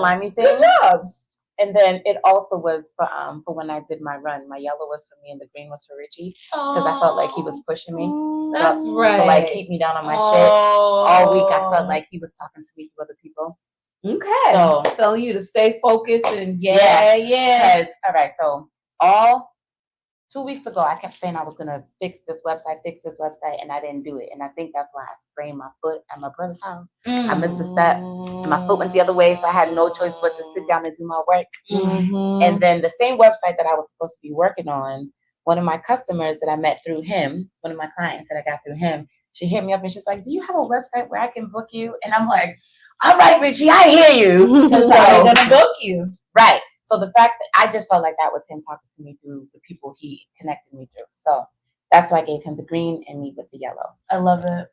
slimy thing. Good job. And then it also was for when I did my run. My yellow was for me and the green was for Richie because I felt like he was pushing me. That's right. So like keep me down on my shit all week. I felt like he was talking to me to other people. Okay. So telling you to stay focused and yeah. Because all right, so all 2 weeks ago, I kept saying I was gonna fix this website, and I didn't do it. And I think that's why I sprained my foot at my brother's house. I missed a step, and my foot went the other way, so I had no choice but to sit down and do my work. And then the same website that I was supposed to be working on, one of my customers that I met through him, one of my clients that I got through him, she hit me up and she's like, "Do you have a website where I can book you?" And I'm like, "All right, Richie, I hear you." Because I'm gonna book you, right? So the fact that I just felt like that was him talking to me through the people he connected me through. So that's why I gave him the green and me with the yellow. I love it.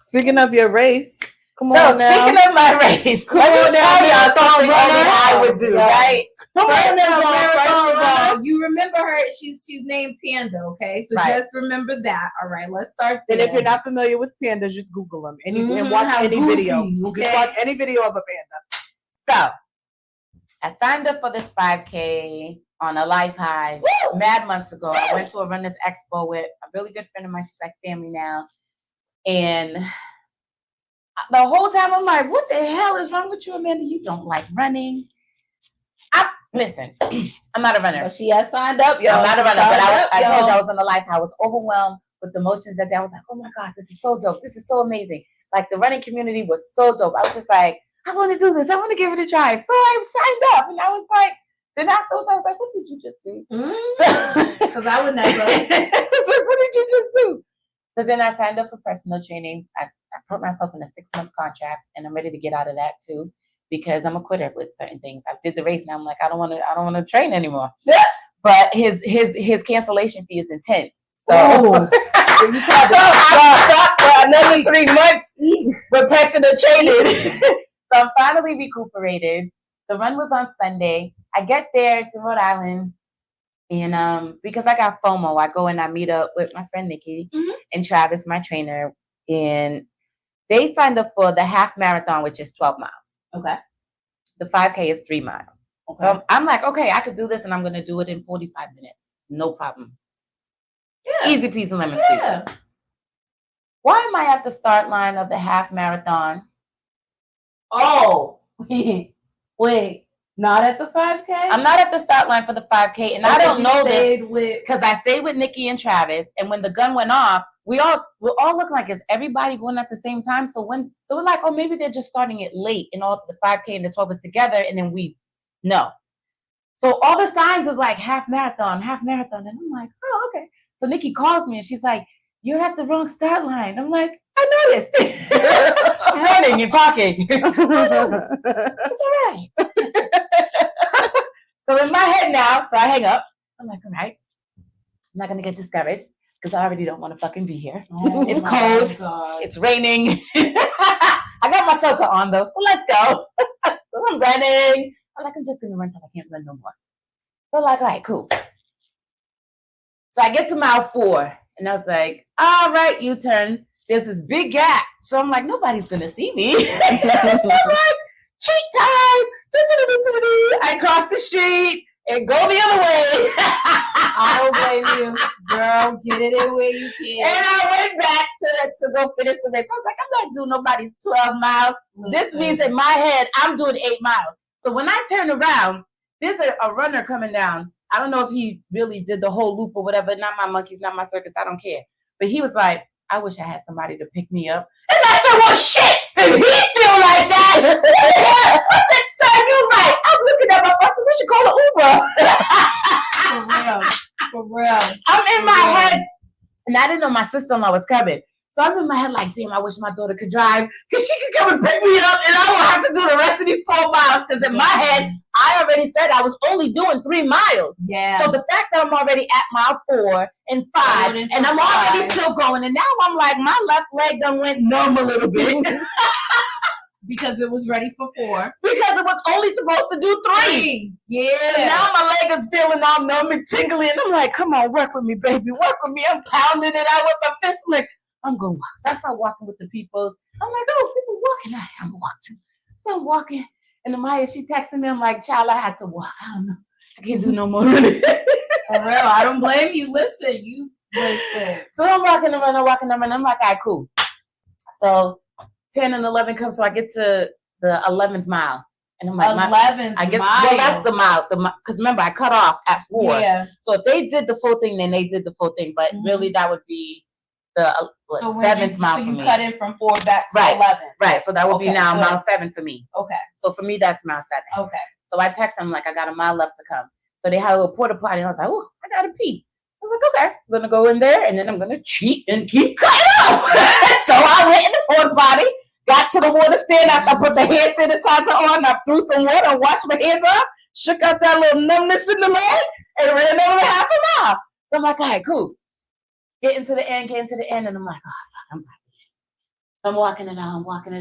Speaking of your race, Speaking of my race, let me tell y'all something I would do, right? First of all, you remember her. She's named Panda, okay? So just remember that. All right, let's start there. And if you're not familiar with pandas, just Google them and watch any video. Okay? Just watch any video of a panda. So I signed up for this 5K on a life high mad months ago. I went to a Runners Expo with a really good friend of mine. She's like family now. And the whole time I'm like, what the hell is wrong with you, Amanda? You don't like running. Listen, I'm not a runner. But she has signed up, y'all. I'm not a runner, but I told you I was on the life high. I was overwhelmed with the emotions that day. I was like, oh my God, this is so dope. This is so amazing. Like the running community was so dope. I was just like, I want to do this. I want to give it a try. So I signed up and I was like, then afterwards I was like, what did you just do? Because I would never. I was like, what did you just do? So then I signed up for personal training. I put myself in a 6-month contract and I'm ready to get out of that too because I'm a quitter with certain things. I did the race now. I'm like, I don't want to train anymore. But his cancellation fee is intense. So you stop for another 3 months with personal training. So I'm finally recuperated. The run was on Sunday. I get there to Rhode Island. And because I got FOMO, I go and I meet up with my friend Nikki and Travis, my trainer. And they signed up for the half marathon, which is 12 miles. Okay. The 5K is 3 miles. Okay. So I'm like, okay, I could do this and I'm going to do it in 45 minutes. No problem. Yeah. Easy peasy lemon squeezy. Why am I at the start line of the half marathon? Oh, wait, not at the 5K? I'm not at the start line for the 5K, and I don't know this because I stayed with Nikki and Travis, and when the gun went off, we all look like is everybody going at the same time. So we're like, oh, maybe they're just starting it late, and all the 5K and the 12 is together, and then no. So all the signs is like half marathon, and I'm like, oh, okay. So Nikki calls me, and she's like, you're at the wrong start line. I'm like, I noticed. I'm running and talking. It's all right. So in my head now, so I hang up. I'm like, all right. I'm not going to get discouraged because I already don't want to fucking be here. Oh, it's cold. God. It's raining. I got my soaker on though, so let's go. So I'm running. I'm like, I'm just going to run until I can't run no more. So like, all right, cool. So I get to mile 4 and I was like, all right, U-turn. There's this big gap. So I'm like, nobody's going to see me. I'm like, cheat time. I cross the street and go the other way. I don't blame you. Girl, get it in where you can. And I went back to go finish the race. I was like, I'm not doing nobody's 12 miles. This means in my head, I'm doing 8 miles. So when I turn around, there's a runner coming down. I don't know if he really did the whole loop or whatever. Not my monkeys, not my circus. I don't care. But he was like, I wish I had somebody to pick me up. And I said, well, shit, if he feel like that, I said, son, you like, I'm looking at my bus, we should call an Uber. For real. I'm in my head, and I didn't know my sister-in-law was coming. So I'm in my head like, damn, I wish my daughter could drive because she could come and pick me up and I won't have to do the rest of these 4 miles because in my head, I already said I was only doing 3 miles. Yeah. So the fact that I'm already at mile 4 and 5 and I'm already still going and now I'm like, my left leg done went numb a little bit. Because it was ready for 4. Because it was only supposed to do 3. Yeah. And now my leg is feeling all numb and tingly and I'm like, come on, work with me, baby. Work with me. I'm pounding it out with my fist. I'm like, I'm going to walk. So I start walking with the people. I'm like, oh, people walking. I'm walking. So I'm walking. And then Maya, she texted me. I'm like, child, I had to walk. I don't know. I can't do no more running. For real, I don't blame you. Listen. So I'm walking and I'm walking and I'm like, all right, cool. So 10 and 11 comes, so I get to the 11th mile. And I'm like, 11th I get, mile. well, that's the mile. Because remember, I cut off at 4. Yeah. So if they did the full thing, then they did the full thing. But really, that would be the 7th mile for me. So you cut in from 4 back to right. 11. Right. So that would be now mile 7 for me. Okay. So for me, that's mile 7. Okay. So I text them like, I got a mile left to come. So they had a little porta potty. And I was like, oh, I got to pee. I was like, okay, I'm going to go in there and then I'm going to cheat and keep cutting off. So I went in the porta potty, got to the water stand after I put the hand sanitizer on. I threw some water, washed my hands off, shook out that little numbness in the leg, and ran over the half a mile. So I'm like, all right, cool. Getting to the end, and I'm like, oh, I'm walking it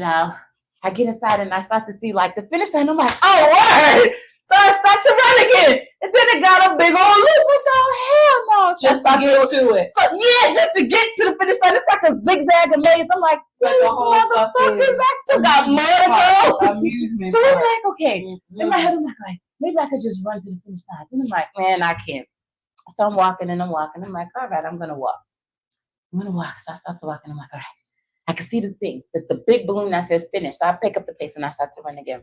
out. I get inside and I start to see like the finish line. I'm like, oh, word. So I start to run again. And then it got a big old loop. I said, oh, hell no. Just to get to it. So, yeah, just to get to the finish line. It's like a zigzag maze. I'm like, these motherfuckers, I still got more to go. Amusement. So I'm like, okay. In my head, I'm like, maybe I could just run to the finish line. And I'm like, man, I can't. So I'm walking. I'm like, all right, I'm going to walk. So I start to walk and I'm like, all right. I can see the thing. It's the big balloon that says finish. So I pick up the pace and I start to run again.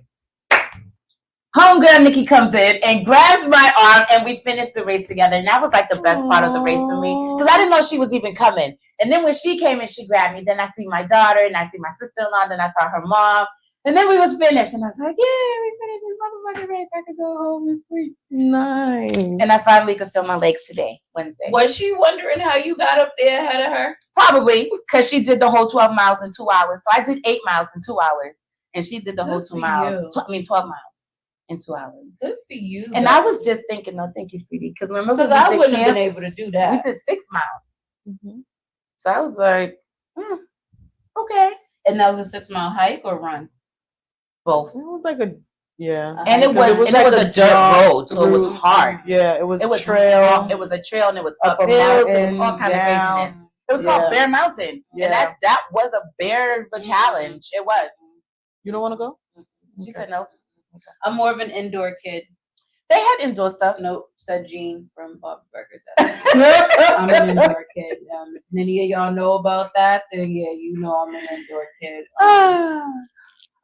Homegirl Nikki comes in and grabs my arm and we finish the race together. And that was like the best part of the race for me. Because I didn't know she was even coming. And then when she came and she grabbed me, then I see my daughter and I see my sister-in-law, then I saw her mom. And then we was finished. And I was like, yeah, we finished this motherfucking race. I could go home and sleep. Nice. And I finally could feel my legs today, Wednesday. Was she wondering how you got up there ahead of her? Probably, because she did the whole 12 miles in 2 hours. So I did 8 miles in 2 hours. And she did the whole 2 miles. 12 miles in 2 hours. Good for you. And I was just thinking, no, thank you, sweetie. Because remember, I wouldn't have been able to do that. We did 6 miles. Mm-hmm. So I was like, okay. And that was a 6-mile hike or run? Both. It was like a and it was a dirt road, so it was hard. Yeah, it was trail. It was a trail, and it was up hills. It was all kind of craziness. It was called Bear Mountain, and that was a bear challenge. It was. You don't want to go? She said no. I'm more of an indoor kid. They had indoor stuff. Nope, said Jean from Bob's Burgers. I'm an indoor kid. If any of y'all know about that, then yeah, you know I'm an indoor kid.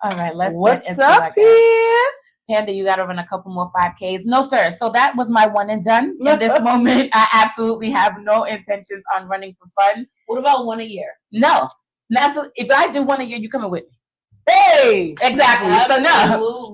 All right, let's What's up here? Panda, you got to run a couple more 5Ks. No, sir. So that was my one and done. In this moment, I absolutely have no intentions on running for fun. What about 1 a year? No. Absolutely. If I do 1 a year, you coming with me. Hey! Exactly. Absolutely. So no.